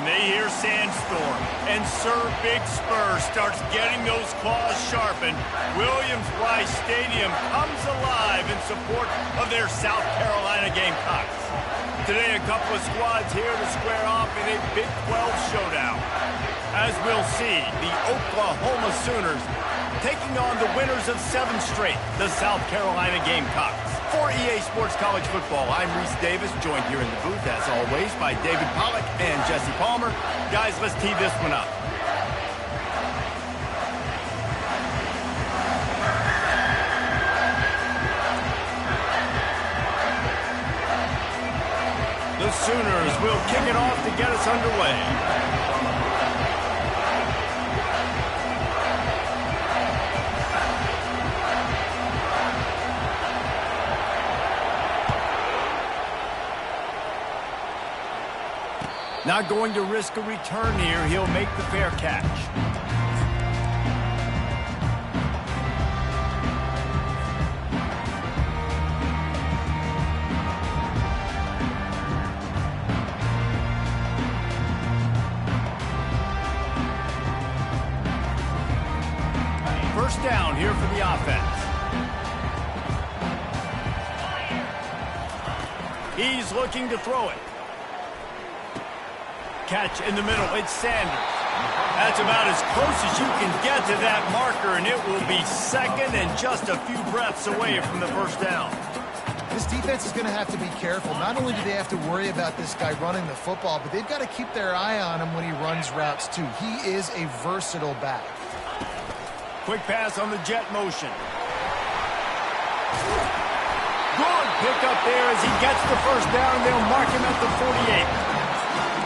they hear Sandstorm, and Sir Big Spur starts getting those claws sharpened, Williams-Brice Stadium comes alive in support of their South Carolina Gamecocks. Today, a couple of squads here to square off in a Big 12 showdown. As we'll see, the Oklahoma Sooners taking on the winners of 7 straight, the South Carolina Gamecocks. For EA Sports College Football, I'm Reese Davis, joined here in the booth, as always, by David Pollack and Jesse Palmer. Guys, let's tee this one up. The Sooners will kick it off to get us underway. Not going to risk a return here. He'll make the fair catch. First down here for the offense. He's looking to throw it. Catch in the middle, it's Sanders. That's about as close as you can get to that marker, and it will be second and just a few breaths away from the first down. This defense is going to have to be careful. Not only do they have to worry about this guy running the football, but they've got to keep their eye on him when he runs routes too. He is a versatile back. Quick pass on the jet motion. Good pick up there as he gets the first down, and they'll mark him at the 48.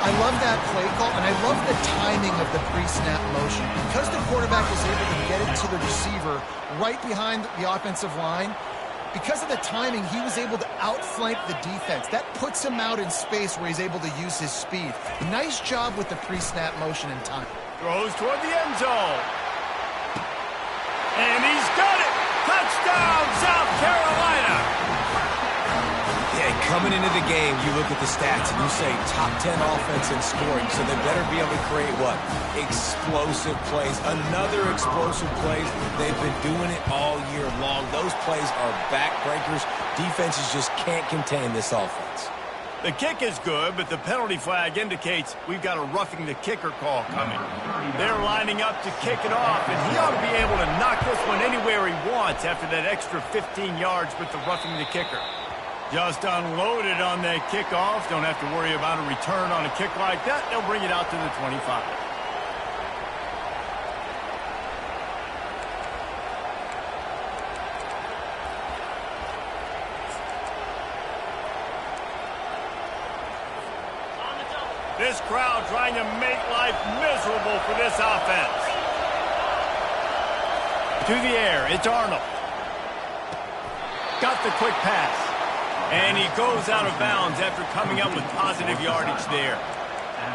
I love that play call, and I love the timing of the pre-snap motion. Because the quarterback was able to get it to the receiver right behind the offensive line, because of the timing, he was able to outflank the defense. That puts him out in space where he's able to use his speed. Nice job with the pre-snap motion and time. Throws toward the end zone. And he's got it! Touchdown, South Carolina! Coming into the game, you look at the stats and you say top 10 offense in scoring, so they better be able to create what? Explosive plays. Another explosive plays. They've been doing it all year long. Those plays are backbreakers. Defenses just can't contain this offense. The kick is good, but the penalty flag indicates we've got a roughing the kicker call coming. They're lining up to kick it off, and he ought to be able to knock this one anywhere he wants after that extra 15 yards with the roughing the kicker. Just unloaded on that kickoff. Don't have to worry about a return on a kick like that. They'll bring it out to the 25. This crowd trying to make life miserable for this offense. To the air, it's Arnold. Got the quick pass. And he goes out of bounds after coming up with positive yardage there.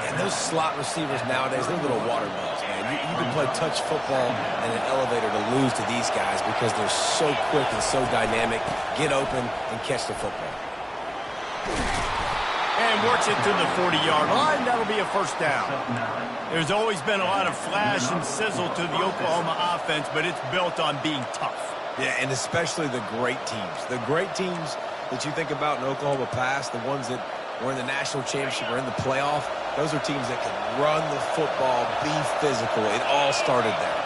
And those slot receivers nowadays, they're little watermelons, man. You can play touch football in an elevator to lose to these guys because they're so quick and so dynamic. Get open and catch the football. And works it to the 40-yard line. That'll be a first down. There's always been a lot of flash and sizzle to the Oklahoma offense, but it's built on being tough. Yeah, and especially the great teams. The great teams that you think about in Oklahoma past, the ones that were in the national championship or in the playoff, those are teams that can run the football, be physical. It all started there.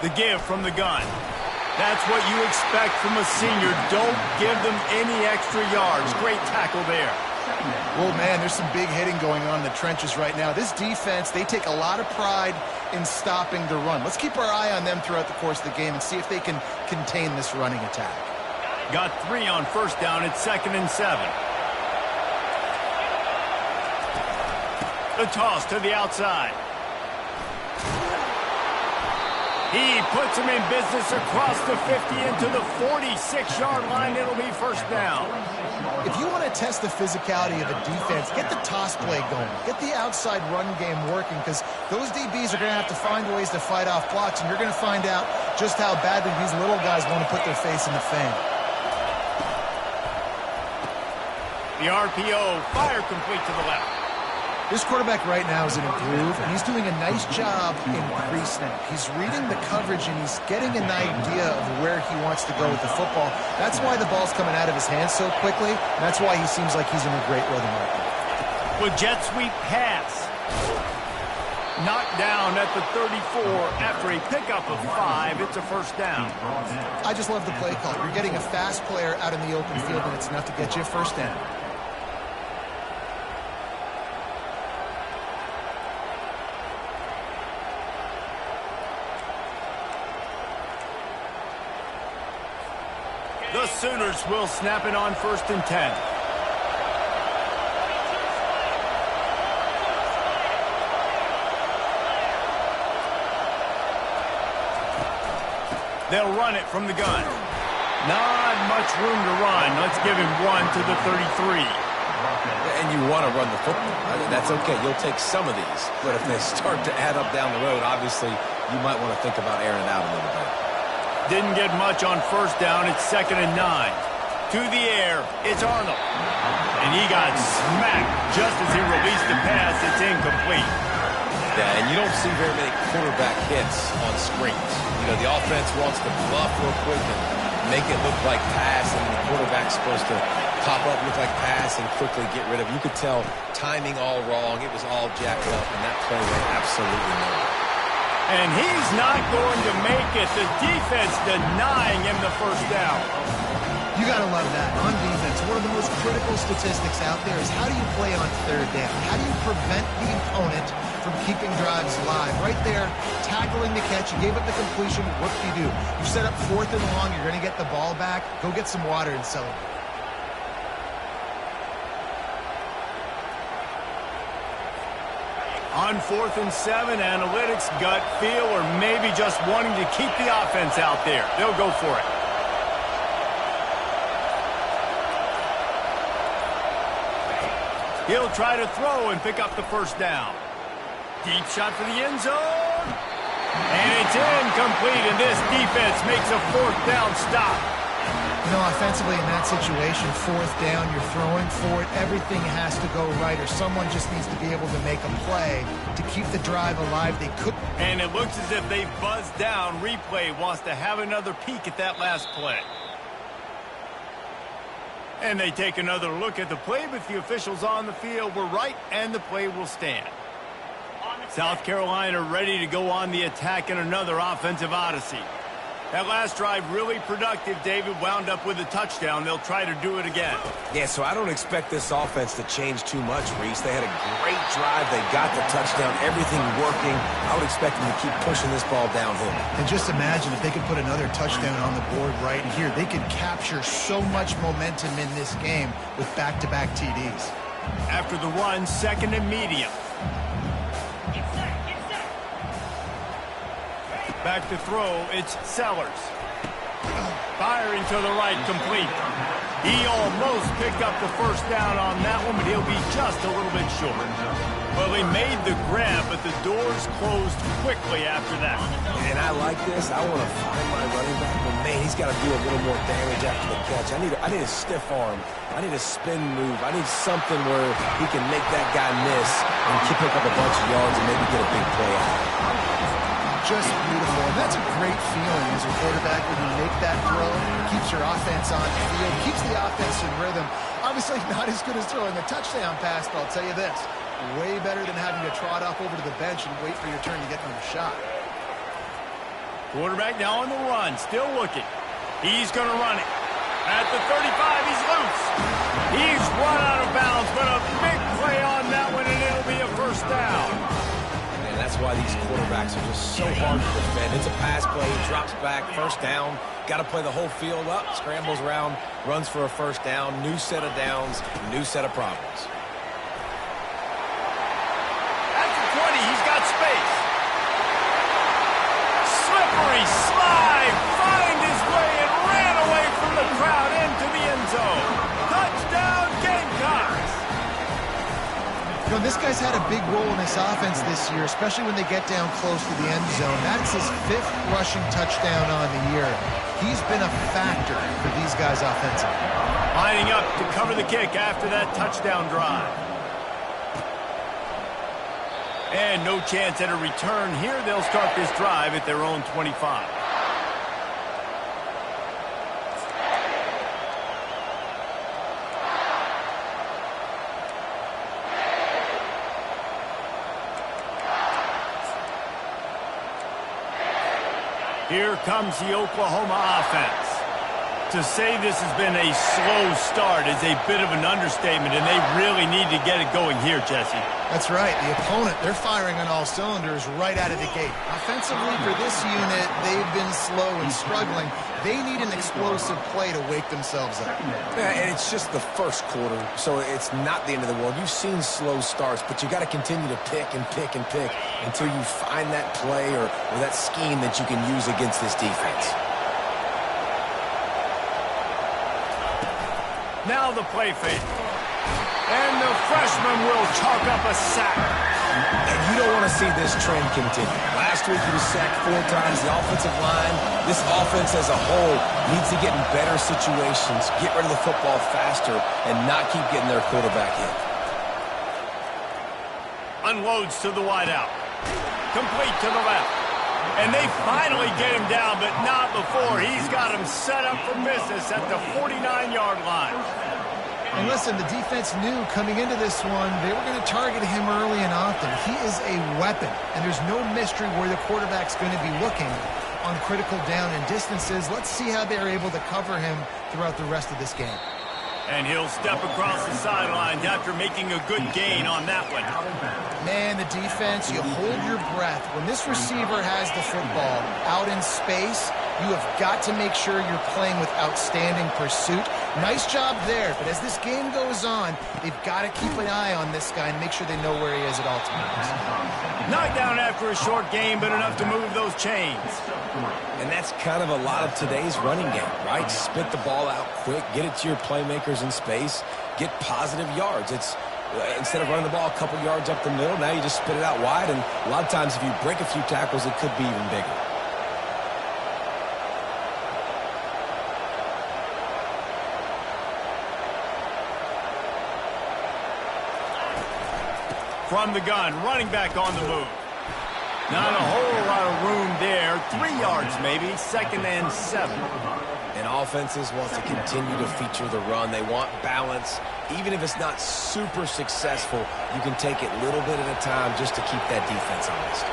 The give from the gun. That's what you expect from a senior. Don't give them any extra yards. Great tackle there. Well, man, there's some big hitting going on in the trenches right now. This defense, they take a lot of pride in stopping the run. Let's keep our eye on them throughout the course of the game and see if they can contain this running attack. Got 3 on first down. It's 2nd and 7. The toss to the outside. He puts him in business across the 50 into the 46-yard line. It'll be first down. If you want to test the physicality of a defense, get the toss play going. Get the outside run game working, because those DBs are going to have to find ways to fight off blocks, and you're going to find out just how badly these little guys want to put their face in the fan. The RPO, fire complete to the left. This quarterback right now is in a groove, and he's doing a nice job in pre-snap. He's reading the coverage, and he's getting an idea of where he wants to go with the football. That's why the ball's coming out of his hands so quickly, and that's why he seems like he's in a great rhythm right now. With jet sweep pass. Knocked down at the 34 after a pickup of 5. It's a first down. I just love the play call. You're getting a fast player out in the open field, and it's enough to get you a first down. The Sooners will snap it on 1st and 10. They'll run it from the gun. Not much room to run. Let's give him 1 to the 33. And you want to run the football. That's okay. You'll take some of these. But if they start to add up down the road, obviously, you might want to think about airing it out a little bit. Didn't get much on 1st down. It's 2nd and 9. To the air, it's Arnold. And he got smacked just as he released the pass. It's incomplete. Yeah, and you don't see very many quarterback hits on screens. You know, the offense wants to bluff real quick and make it look like pass, and the quarterback's supposed to pop up, look like pass, and quickly get rid of it. You could tell timing all wrong. It was all jacked up, and that play went absolutely nowhere. And he's not going to make it. The defense denying him the first down. You got to love that. On defense, one of the most critical statistics out there is how do you play on 3rd down? How do you prevent the opponent from keeping drives alive? Right there, tackling the catch. You gave up the completion. What do you do? You set up 4th and long. You're going to get the ball back. Go get some water and celebrate. On 4th and 7, analytics, gut feel, or maybe just wanting to keep the offense out there. They'll go for it. He'll try to throw and pick up the first down. Deep shot for the end zone. And it's incomplete, and this defense makes a 4th down stop. You know, offensively in that situation, 4th down, you're throwing for it. Everything has to go right, or someone just needs to be able to make a play to keep the drive alive. They could. And it looks as if they've buzzed down. Replay wants to have another peek at that last play. And they take another look at the play, but the officials on the field were right, and the play will stand. South Carolina ready to go on the attack in another offensive odyssey. That last drive really productive. David wound up with a touchdown. They'll try to do it again. Yeah, so I don't expect this offense to change too much, Reese. They had a great drive. They got the touchdown. Everything working. I would expect them to keep pushing this ball downhill. And just imagine if they could put another touchdown on the board right here. They could capture so much momentum in this game with back-to-back TDs. After the run, 2nd and medium. Back to throw, it's Sellers. Firing to the right, complete. He almost picked up the first down on that one, but he'll be just a little bit short. Well, they made the grab, but the doors closed quickly after that. And I like this. I want to find my running back, but man, he's got to do a little more damage after the catch. I need a stiff arm. I need a spin move. I need something where he can make that guy miss and pick up a bunch of yards and maybe get a big play out. Just beautiful, and that's a great feeling as a quarterback when you make that throw. It keeps your offense on the field, keeps the offense in rhythm. Obviously not as good as throwing a touchdown pass, but I'll tell you this, way better than having to trot off over to the bench and wait for your turn to get another shot. Quarterback now on the run, still looking. He's going to run it. At the 35, he's loose. He's run out of bounds, but a big play on that one, and it'll be a first down. And that's why these quarterbacks are just so hard to defend. It's a pass play, drops back, first down. Got to play the whole field up, scrambles around, runs for a first down, new set of downs, new set of problems. At the 20, he's got space. Slippery slide, find his way and ran away from the crowd into the end zone. Touchdown, Gamecocks! You know, this guy's had a big role in this offense this year, especially when they get down close to the end zone. That's his 5th rushing touchdown on the year. He's been a factor for these guys offensively. Lining up to cover the kick after that touchdown drive. And no chance at a return here. They'll start this drive at their own 25. Here comes the Oklahoma offense. To say this has been a slow start is a bit of an understatement, and they really need to get it going here, Jesse. That's right. The opponent, they're firing on all cylinders right out of the gate. Offensively, for this unit, they've been slow and struggling. They need an explosive play to wake themselves up. Yeah, and it's just the first quarter, so it's not the end of the world. You've seen slow starts, but you got to continue to pick and pick and pick until you find that play or that scheme that you can use against this defense. Now the play fake. And the freshman will chalk up a sack. And you don't want to see this trend continue. Last week he was sacked 4 times. The offensive line, this offense as a whole needs to get in better situations, get rid of the football faster, and not keep getting their quarterback hit. Unloads to the wideout. Complete to the left. And they finally get him down, but not before. He's got him set up for business at the 49-yard line. And listen, the defense knew coming into this one, they were going to target him early and often. He is a weapon, and there's no mystery where the quarterback's going to be looking on critical down and distances. Let's see how they're able to cover him throughout the rest of this game. And he'll step across the sidelines after making a good gain on that one. Man, the defense, you hold your breath. When this receiver has the football out in space, you have got to make sure you're playing with outstanding pursuit. Nice job there, but as this game goes on, they've got to keep an eye on this guy and make sure they know where he is at all times. Knocked down after a short game, but enough to move those chains. And that's kind of a lot of today's running game, right? Spit the ball out quick, get it to your playmakers in space, get positive yards. It's instead of running the ball a couple yards up the middle, now you just spit it out wide, and a lot of times if you break a few tackles, it could be even bigger. From the gun, running back on the move. Not a whole lot of room there. 3 yards maybe, 2nd and 7. And offenses want to continue to feature the run. They want balance. Even if it's not super successful, you can take it little bit at a time just to keep that defense honest.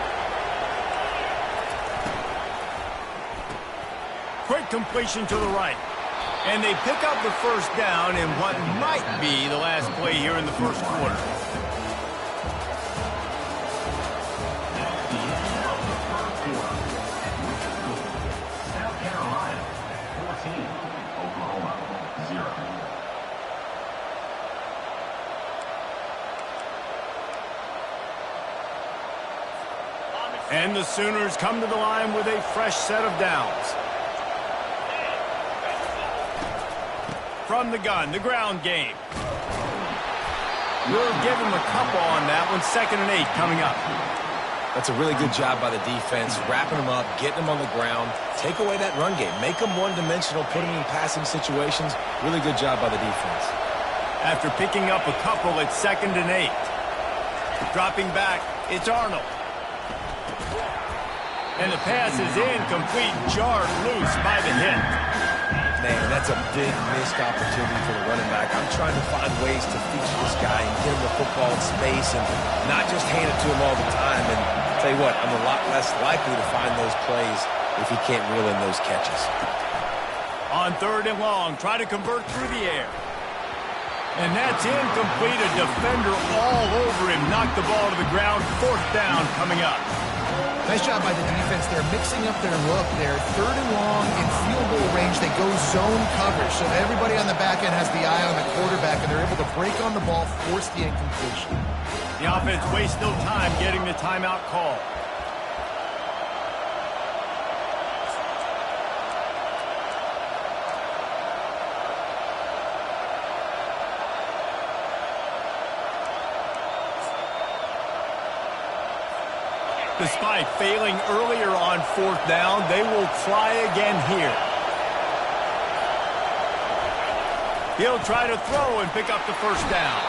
Quick completion to the right. And they pick up the first down in what might be the last play here in the first quarter. And the Sooners come to the line with a fresh set of downs. From the gun, the ground game. We'll give them a couple on that one. 2nd and 8 coming up. That's a really good job by the defense, wrapping them up, getting them on the ground. Take away that run game. Make them one-dimensional, put them in passing situations. Really good job by the defense. After picking up a couple, it's 2nd and 8. Dropping back, it's Arnold. And the pass is incomplete, jarred loose by the hit. Man, that's a big missed opportunity for the running back. I'm trying to find ways to feature this guy and get him the football in space and not just hand it to him all the time. And I'll tell you what, I'm a lot less likely to find those plays if he can't reel in those catches. On 3rd and long, try to convert through the air. And that's incomplete. A defender all over him. Knocked the ball to the ground. 4th down coming up. Nice job by the defense. They're mixing up their look. They're 3rd and long in field goal range. They go zone coverage, so everybody on the back end has the eye on the quarterback, and they're able to break on the ball, force the incompletion. The offense wastes no time getting the timeout call. Despite failing earlier on 4th down, they will try again here. He'll try to throw and pick up the 1st down.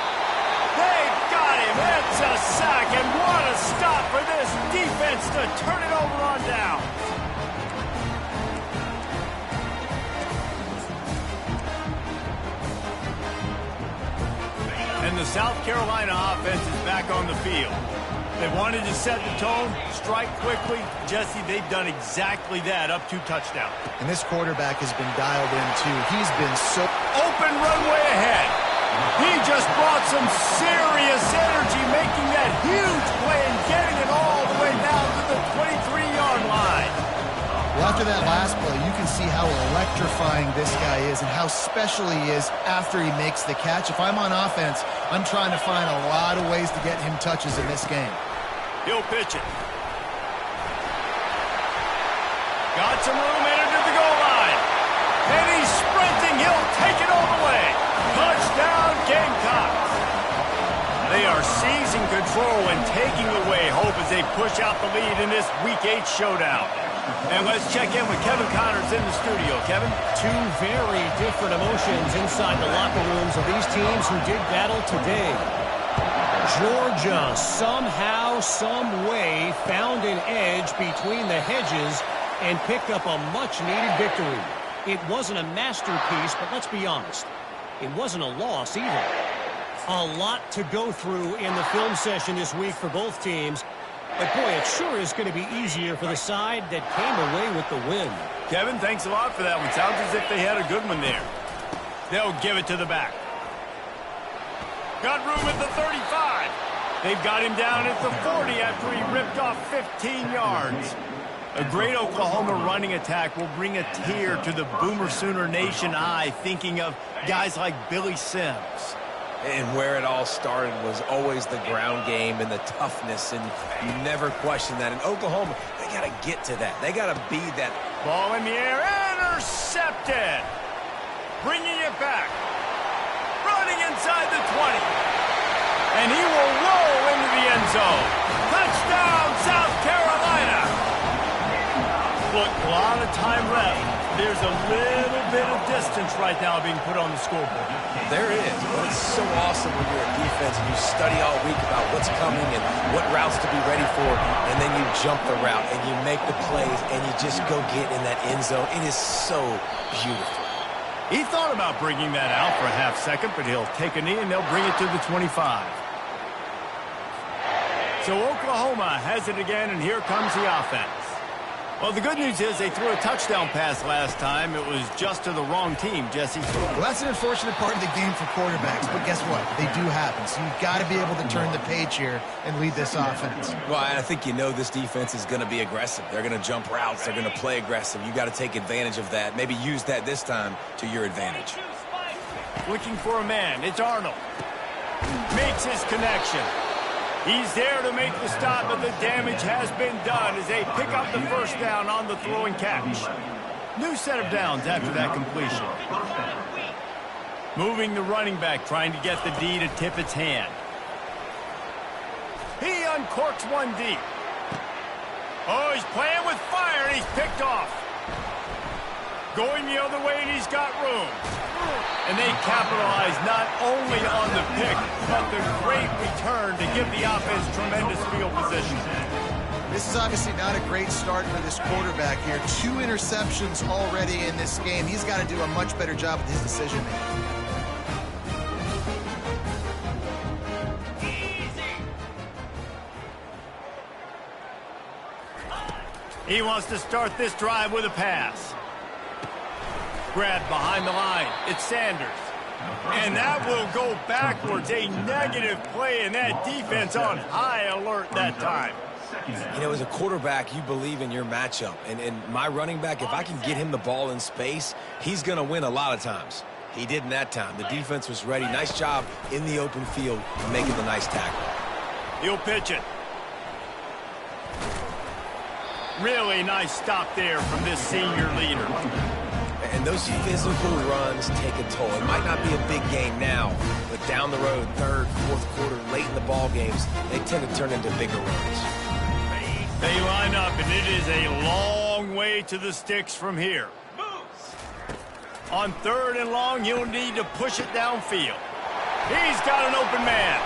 They've got him. It's a sack, and what a stop for this defense to turn it over on down. And the South Carolina offense is back on the field. They wanted to set the tone, strike quickly. Jesse, they've done exactly that, up 2 touchdowns. And this quarterback has been dialed in, too. He's been so... Open runway ahead. He just brought some serious energy, making that huge play and getting it all the way down to the 23-yard line. Well, after that last play, you can see how electrifying this guy is and how special he is after he makes the catch. If I'm on offense, I'm trying to find a lot of ways to get him touches in this game. He'll pitch it. Got some room, entered to the goal line. And he's sprinting. He'll take it all the way. Touchdown, Gamecocks. They are seizing control and taking away hope as they push out the lead in this Week 8 showdown. And let's check in with Kevin Connors in the studio. Kevin? 2 very different emotions inside the locker rooms of these teams who did battle today. Georgia somehow, some way found an edge between the hedges and picked up a much-needed victory. It wasn't a masterpiece, but let's be honest, it wasn't a loss either. A lot to go through in the film session this week for both teams. But, boy, it sure is going to be easier for the side that came away with the win. Kevin, thanks a lot for that one. Sounds as if they had a good one there. They'll give it to the back. Got room at the 35. They've got him down at the 40 after he ripped off 15 yards. A great Oklahoma running attack will bring a tear to the Boomer Sooner Nation eye, thinking of guys like Billy Sims. And where it all started was always the ground game and the toughness, and you never question that. In Oklahoma, they got to get to that. They got to be that. Ball in the air, intercepted. Bringing it back. Running inside the 20. And he will roll into the end zone. Touchdown, South Carolina. Look, a lot of time left. There's a little bit of distance right now being put on the scoreboard. There is, but it's so awesome when you're a defense and you study all week about what's coming and what routes to be ready for, and then you jump the route and you make the plays and you just go get in that end zone. It is so beautiful. He thought about bringing that out for a half second, but he'll take a knee and they'll bring it to the 25. So Oklahoma has it again, and here comes the offense. Well, the good news is they threw a touchdown pass last time. It was just to the wrong team, Jesse. Well, that's an unfortunate part of the game for quarterbacks, but guess what? They do happen. So you've got to be able to turn the page here and lead this offense. Well, I think you know this defense is going to be aggressive. They're going to jump routes. They're going to play aggressive. You got to take advantage of that. Maybe use that this time to your advantage. Looking for a man. It's Arnold. Makes his connection. He's there to make the stop, but the damage has been done as they pick up the 1st down on the throw and catch. New set of downs after that completion. Moving the running back, trying to get the D to tip its hand. He uncorks one deep. Oh, he's playing with fire, and he's picked off. Going the other way, and he's got room. And they capitalize not only on the pick, but the great return to give the offense tremendous field position. This is obviously not a great start for this quarterback here. 2 interceptions already in this game. He's got to do a much better job with his decision-making. He wants to start this drive with a pass. Grabbed behind the line. It's Sanders. And that will go backwards. A negative play, and that defense on high alert that time. You know, as a quarterback, you believe in your matchup. And my running back, if I can get him the ball in space, he's going to win a lot of times. He did in that time. The defense was ready. Nice job in the open field making the nice tackle. He'll pitch it. Really nice stop there from this senior leader. And those physical runs take a toll. It might not be a big game now, but down the road, 3rd, 4th quarter, late in the ball games, they tend to turn into bigger runs. They line up, and it is a long way to the sticks from here. On 3rd and long, he'll need to push it downfield. He's got an open man.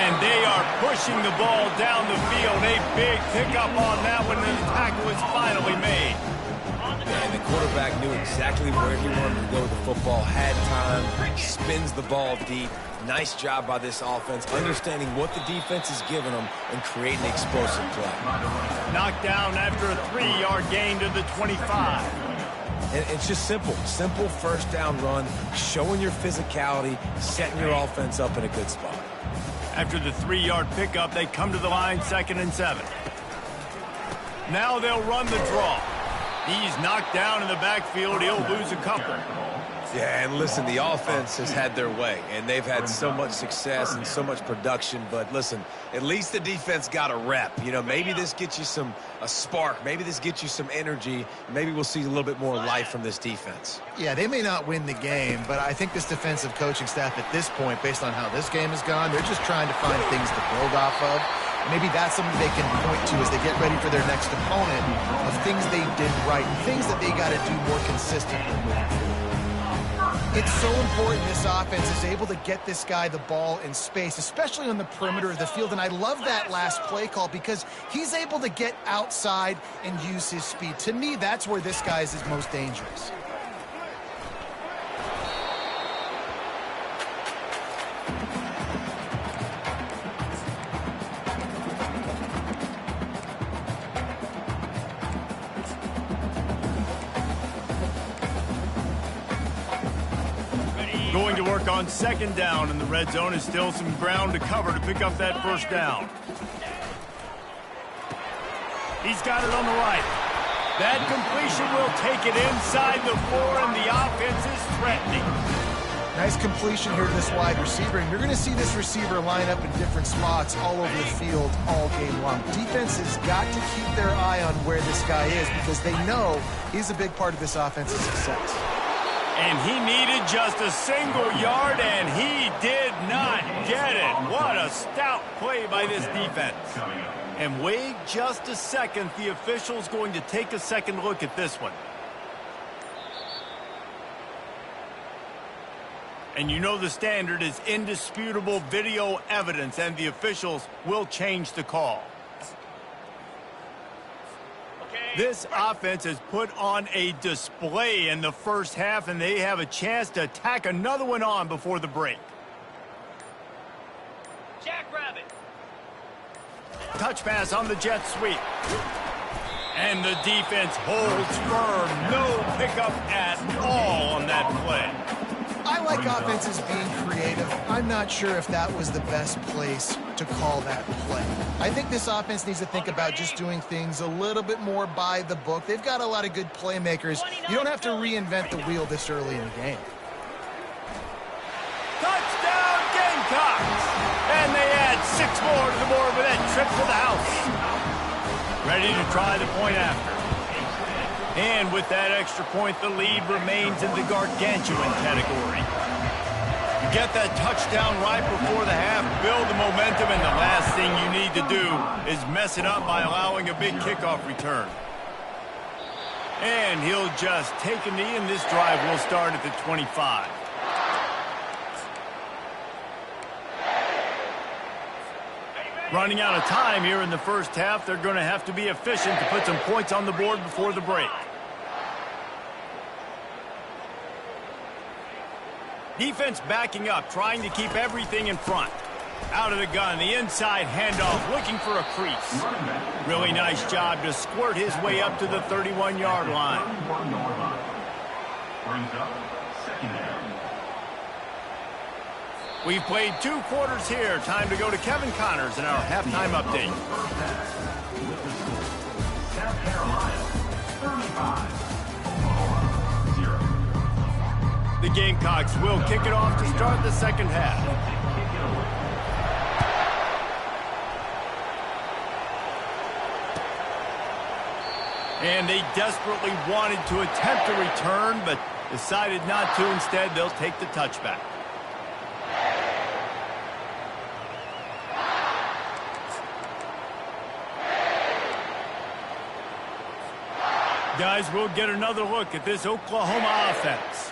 And they are pushing the ball down the field. A big pickup on that one, and the tackle is finally made. And the quarterback knew exactly where he wanted to go with the football, had time, spins the ball deep. Nice job by this offense, understanding what the defense is giving them and creating explosive play. Knocked down after a 3-yard gain to the 25. And it's just simple 1st down run, showing your physicality, setting your offense up in a good spot. After the 3-yard pickup, they come to the line 2nd and 7. Now they'll run the draw. He's knocked down in the backfield. He'll lose a couple. Yeah, and listen, the offense has had their way, and they've had so much success and so much production. But listen, at least the defense got a rep. You know, maybe this gets you a spark. Maybe this gets you some energy. Maybe we'll see a little bit more life from this defense. Yeah, they may not win the game, but I think this defensive coaching staff at this point, based on how this game has gone, they're just trying to find things to build off of. Maybe that's something they can point to as they get ready for their next opponent, of things they did right, things that they got to do more consistently moving forward. It's so important this offense is able to get this guy the ball in space, especially on the perimeter of the field. And I love that last play call because he's able to get outside and use his speed. To me, that's where this guy is his most dangerous. Going to work on 2nd down, and the red zone is still some ground to cover to pick up that 1st down. He's got it on the right. That completion will take it inside the 4, and the offense is threatening. Nice completion here to this wide receiver, and you're going to see this receiver line up in different spots all over the field all game long. Defense has got to keep their eye on where this guy is because they know he's a big part of this offense's success. And he needed just a single yard, and he did not get it. What a stout play by this defense. And wait just a second. The official's going to take a second look at this one. And you know the standard is indisputable video evidence, and the officials will change the call. This offense has put on a display in the 1st half, and they have a chance to tack another one on before the break. Jackrabbit. Touch pass on the jet sweep. And the defense holds firm. No pickup at all on that play. I like offenses being creative. I'm not sure if that was the best place to call that play. I think this offense needs to think about just doing things a little bit more by the book. They've got a lot of good playmakers. You don't have to reinvent the wheel this early in the game. Touchdown, Gamecocks! And they add 6 more to the board with that trip to the house. Ready to try the point after. And with that extra point, the lead remains in the gargantuan category. You get that touchdown right before the half, build the momentum, and the last thing you need to do is mess it up by allowing a big kickoff return. And he'll just take a knee, and this drive will start at the 25. Running out of time here in the 1st half, they're going to have to be efficient to put some points on the board before the break. Defense backing up, trying to keep everything in front. Out of the gun, the inside handoff, looking for a crease. Really nice job to squirt his way up to the 31-yard line. We've played 2 quarters here. Time to go to Kevin Connors in our halftime update. South Carolina, 35. The Gamecocks will kick it off to start the 2nd half. And they desperately wanted to attempt a return, but decided not to. Instead, they'll take the touchback. Guys, we'll get another look at this Oklahoma offense.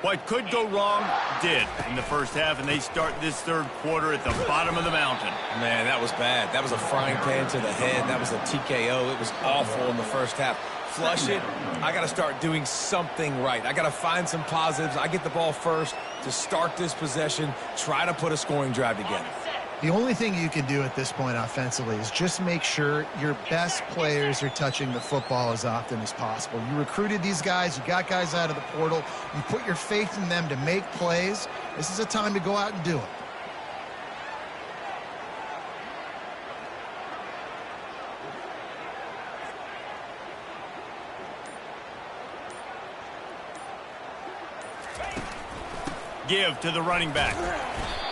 What could go wrong did in the first half, and they start this third quarter at the bottom of the mountain. Man, that was bad. That was a frying pan to the head. That was a TKO. It was awful in the first half. Flush it. I got to start doing something right. I got to find some positives. I get the ball first to start this possession, try to put a scoring drive together. The only thing you can do at this point offensively is just make sure your best players are touching the football as often as possible. You recruited these guys. You got guys out of the portal. You put your faith in them to make plays. This is a time to go out and do it. Give to the running back.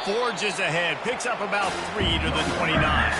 Forges ahead, picks up about 3 to the 29.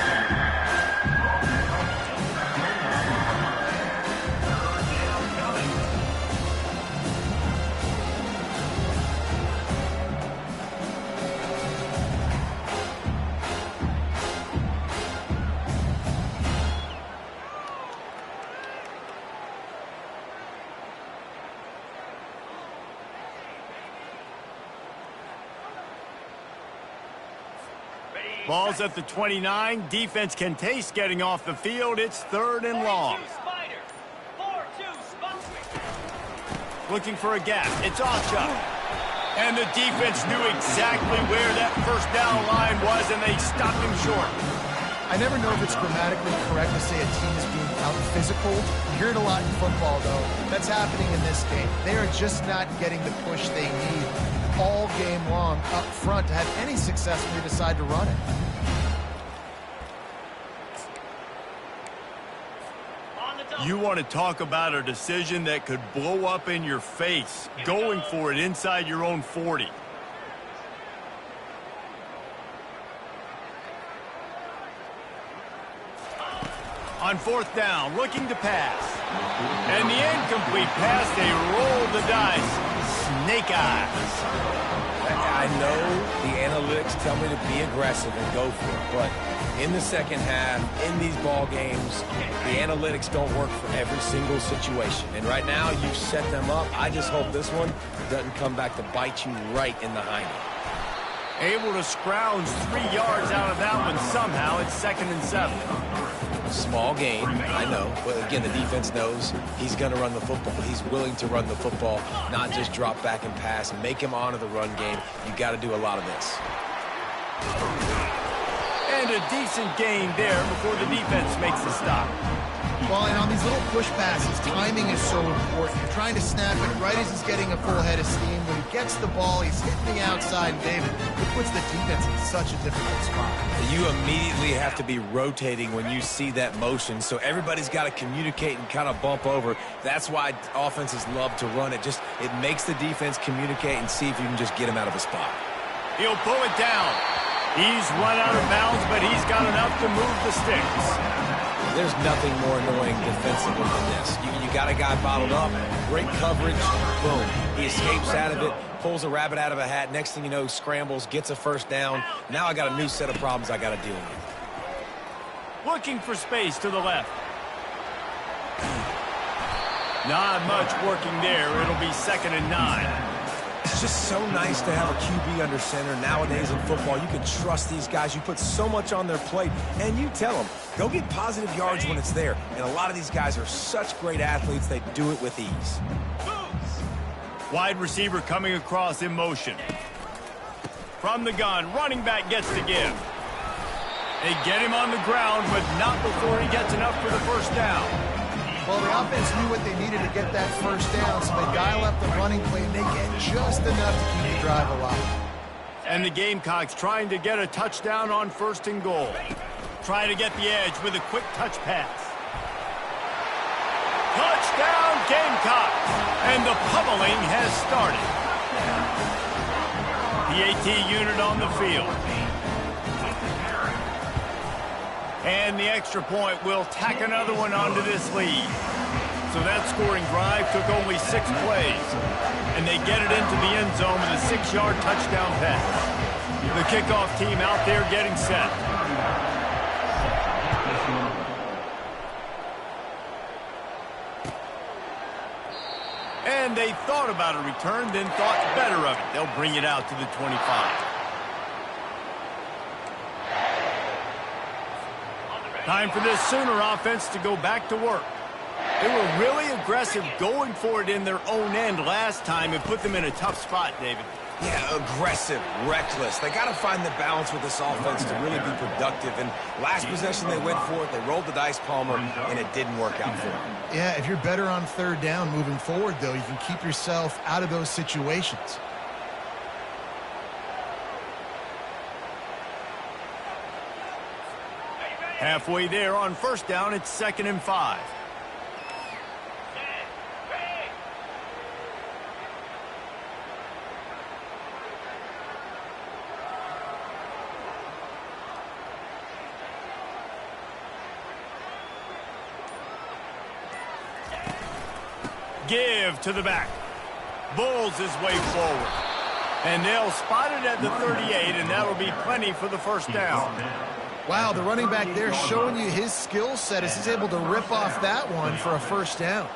Ball's at the 29. Defense can taste getting off the field. It's 3rd and long. Looking for a gap. It's Ocha. And the defense knew exactly where that first down line was, and they stopped him short. I never know if it's grammatically correct to say a team is being out-physical. You hear it a lot in football, though. That's happening in this game. They are just not getting the push they need all game long up front to have any success when they decide to run it. You want to talk about a decision that could blow up in your face, going for it inside your own 40. On 4th down, looking to pass. And the incomplete pass, they roll the dice. Snake eyes. I know the analytics tell me to be aggressive and go for it, but in the second half, in these ball games, the analytics don't work for every single situation. And right now, you've set them up. I just hope this one doesn't come back to bite you right in the hind end. Able to scrounge 3 yards out of that one somehow. It's 2nd and 7. Small gain, I know. But again, the defense knows he's going to run the football. He's willing to run the football, not just drop back and pass and make him honor the run game. You got to do a lot of this. And a decent gain there before the defense makes the stop. Well, and on these little push passes, timing is so important. You're trying to snap it right as he's getting a full head of steam. When he gets the ball, he's hitting the outside. And David, it puts the defense in such a difficult spot. You immediately have to be rotating when you see that motion, so everybody's got to communicate and kind of bump over. That's why offenses love to run it. Just it makes the defense communicate and see if you can just get him out of a spot. He'll pull it down. He's run out of bounds, but he's got enough to move the sticks. There's nothing more annoying defensively than this. You got a guy bottled up, great coverage, boom. He escapes out of it, pulls a rabbit out of a hat. Next thing you know, scrambles, gets a first down. Now I got a new set of problems I got to deal with. Looking for space to the left. Not much working there. It'll be 2nd and 9. It's just so nice to have a QB under center. Nowadays in football, you can trust these guys. You put so much on their plate, and you tell them, go get positive yards when it's there. And a lot of these guys are such great athletes, they do it with ease. Wide receiver coming across in motion. From the gun, running back gets to give. They get him on the ground, but not before he gets enough for the first down. Well, the offense knew what they needed to get that first down, so they dial up the running play, and they get just enough to keep the drive alive. And the Gamecocks trying to get a touchdown on 1st and goal. Try to get the edge with a quick touch pass. Touchdown, Gamecocks! And the pummeling has started. The AT unit on the field. And the extra point will tack another one onto this lead. So that scoring drive took only 6 plays. And they get it into the end zone with a 6-yard touchdown pass. The kickoff team out there getting set. And they thought about a return, then thought better of it. They'll bring it out to the 25. Time for this Sooner offense to go back to work. They were really aggressive going for it in their own end last time and put them in a tough spot, David. Yeah, aggressive, reckless. They got to find the balance with this offense to really be productive. And last possession they went for it, they rolled the dice, Palmer, and it didn't work out for them. Yeah, if you're better on third down moving forward, though, you can keep yourself out of those situations. Halfway there on first down, it's 2nd and 5. Give to the back. Bulls his way forward. And they'll spot it at the 38, and that'll be plenty for the first down. Wow, the running back there showing you his skill set as he's able to rip off that one for a first down.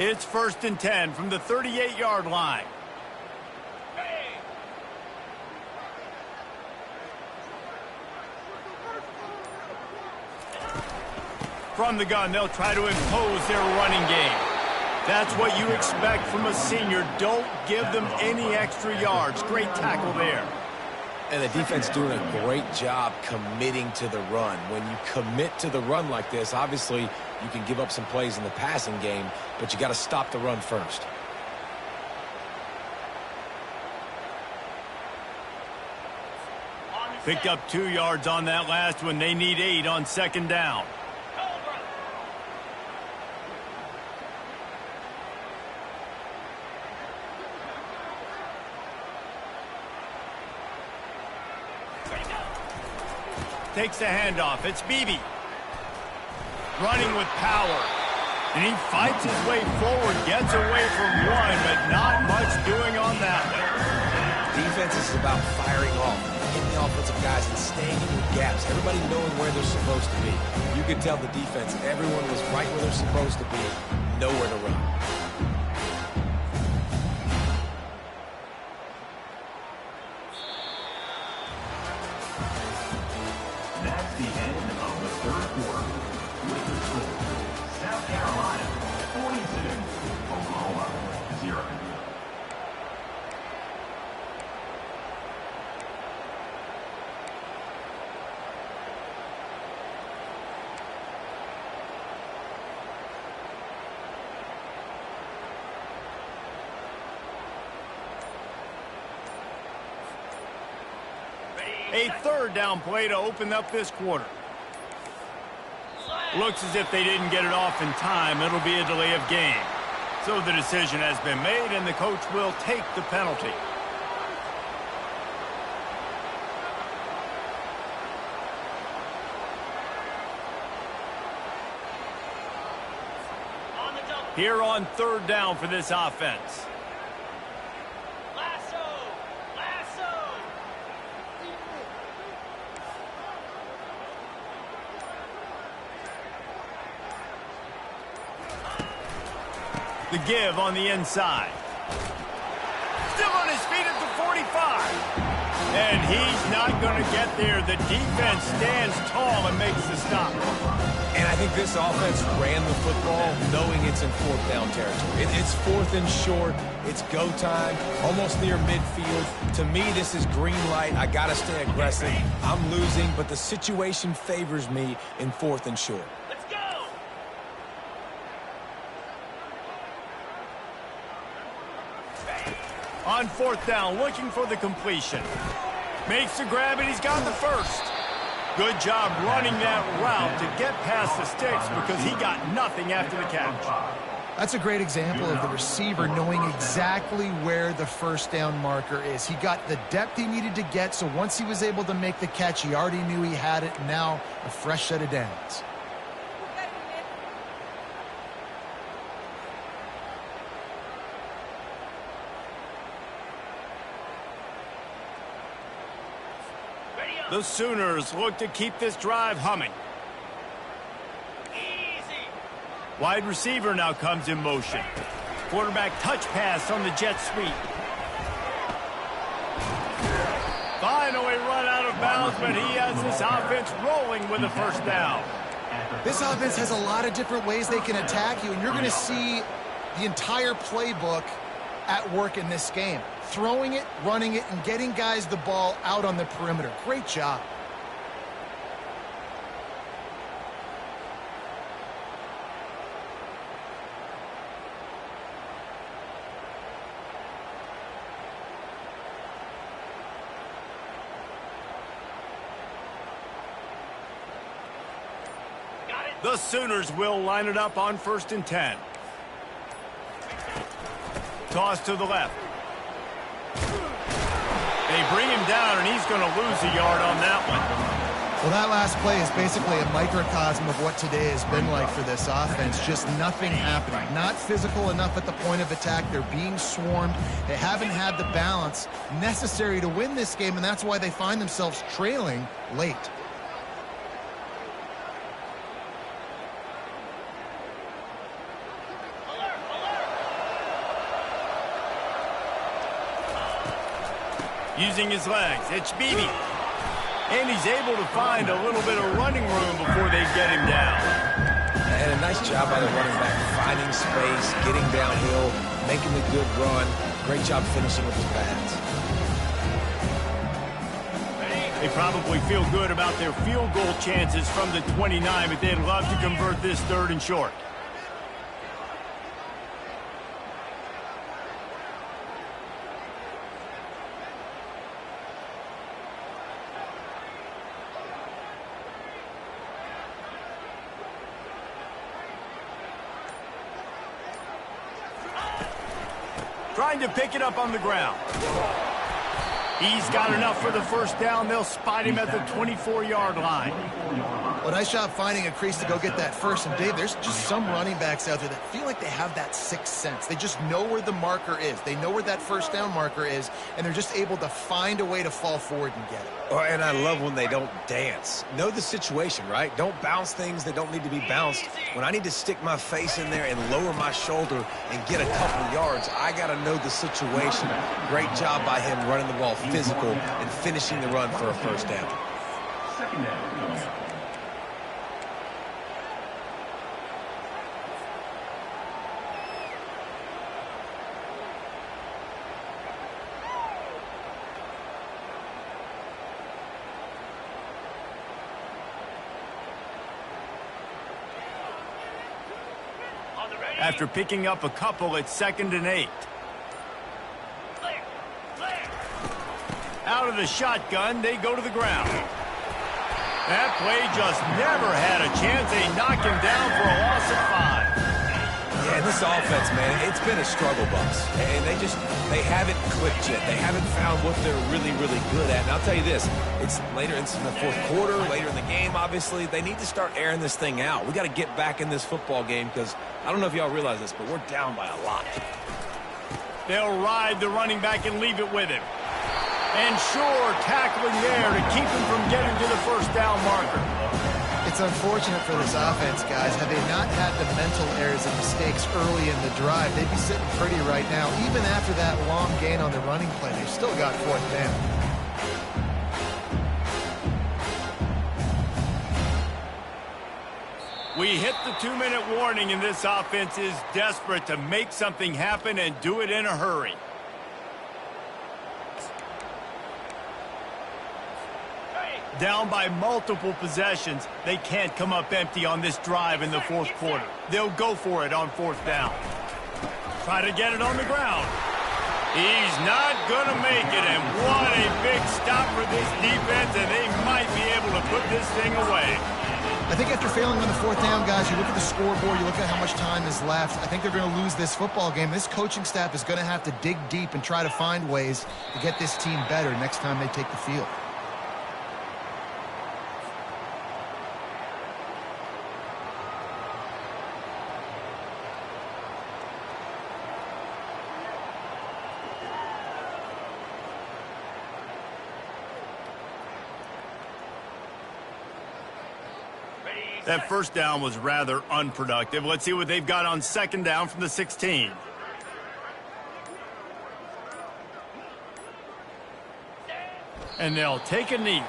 It's 1st and 10 from the 38-yard line. From the gun, they'll try to impose their running game. That's what you expect from a senior. Don't give them any extra yards. Great tackle there. And the defense doing a great job committing to the run. When you commit to the run like this, obviously you can give up some plays in the passing game, but you got to stop the run first. Picked up 2 yards on that last one. They need 8 on 2nd down. Takes the handoff. It's Beebe. Running with power. And he fights his way forward, gets away from one, but not much doing on that one. Defense is about firing off, hitting the offensive guys and staying in your gaps. Everybody knowing where they're supposed to be. You could tell the defense, everyone was right where they're supposed to be, nowhere to run. That's the end of the third quarter. With the score, South Carolina 42, Oklahoma 0. A 3rd down play to open up this quarter. Looks as if they didn't get it off in time. It'll be a delay of game. So the decision has been made, and the coach will take the penalty. Here on 3rd down for this offense. The give on the inside. Still on his feet at the 45. And he's not going to get there. The defense stands tall and makes the stop. And I think this offense ran the football knowing it's in 4th down territory. It's 4th and short. It's go time, almost near midfield. To me, this is green light. I got to stay aggressive. I'm losing, but the situation favors me in 4th and short. On 4th down, looking for the completion. Makes the grab, and he's got the first. Good job running that route to get past the sticks because he got nothing after the catch. That's a great example of the receiver knowing exactly where the first down marker is. He got the depth he needed to get, so once he was able to make the catch, he already knew he had it. Now a fresh set of downs. The Sooners look to keep this drive humming. Wide receiver now comes in motion. Quarterback touch pass on the jet sweep. Finally run out of bounds, but he has this offense rolling with a first down. This offense has a lot of different ways they can attack you, and you're going to see the entire playbook at work in this game. Throwing it, running it, and getting guys the ball out on the perimeter. Great job. The Sooners will line it up on 1st and 10. Toss to the left. They bring him down, and he's going to lose a yard on that one. Well, that last play is basically a microcosm of what today has been like for this offense. Just nothing happening. Not physical enough at the point of attack. They're being swarmed. They haven't had the balance necessary to win this game, and that's why they find themselves trailing late. Using his legs, it's Beebe. And he's able to find a little bit of running room before they get him down. And a nice job by the running back, finding space, getting downhill, making a good run. Great job finishing with his pads. They probably feel good about their field goal chances from the 29, but they'd love to convert this 3rd and short. Trying to pick it up on the ground. He's got enough for the first down. They'll spot him at the 24-yard line. Well, nice job finding a crease to go get that first. And, Dave, there's just some running backs out there that feel like they have that sixth sense. They just know where the marker is. They know where that first down marker is, and they're just able to find a way to fall forward and get it. Oh, and I love when they don't dance. Know the situation, right? Don't bounce things that don't need to be bounced. When I need to stick my face in there and lower my shoulder and get a couple yards, I got to know the situation. Great job by him running the ball physical and finishing the run for a first down. 2nd down. After picking up a couple, it's 2nd and 8. Out of the shotgun, they go to the ground. That play just never had a chance. They knock him down for a loss of 5. Yeah, this offense, man, it's been a struggle bus. And they haven't clicked yet. They haven't found what they're really, really good at. And I'll tell you this, it's later in the 4th quarter, later in the game, obviously. They need to start airing this thing out. We got to get back in this football game because I don't know if y'all realize this, but we're down by a lot. They'll ride the running back and leave it with him. And sure, tackling there to keep him from getting to the first down marker. It's unfortunate for this offense, guys. Had they not had the mental errors and mistakes early in the drive, they'd be sitting pretty right now. Even after that long gain on the running play, they've still got 4th down. We hit the 2-minute warning, and this offense is desperate to make something happen and do it in a hurry. Down by multiple possessions, they can't come up empty on this drive in the 4th quarter. They'll go for it on 4th down. Try to get it on the ground. He's not going to make it, and what a big stop for this defense, and they might be able to put this thing away. I think after failing on the 4th down, guys, you look at the scoreboard, you look at how much time is left. I think they're going to lose this football game. This coaching staff is going to have to dig deep and try to find ways to get this team better next time they take the field. That first down was rather unproductive. Let's see what they've got on second down from the 16. And they'll take a knee.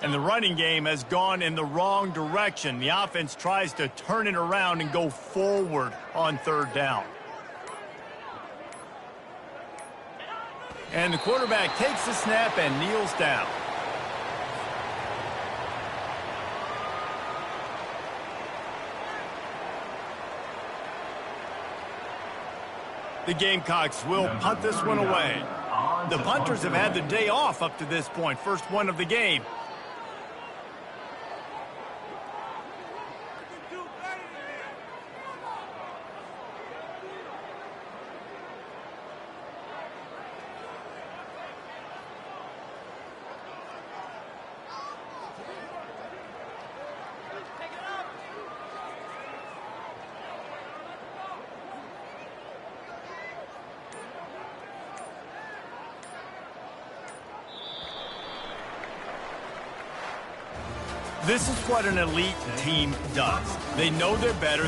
And the running game has gone in the wrong direction. The offense tries to turn it around and go forward on third down. And the quarterback takes the snap and kneels down. The Gamecocks will punt this one away. The punters have had the day off up to this point. First one of the game. This is what an elite team does. They know they're better.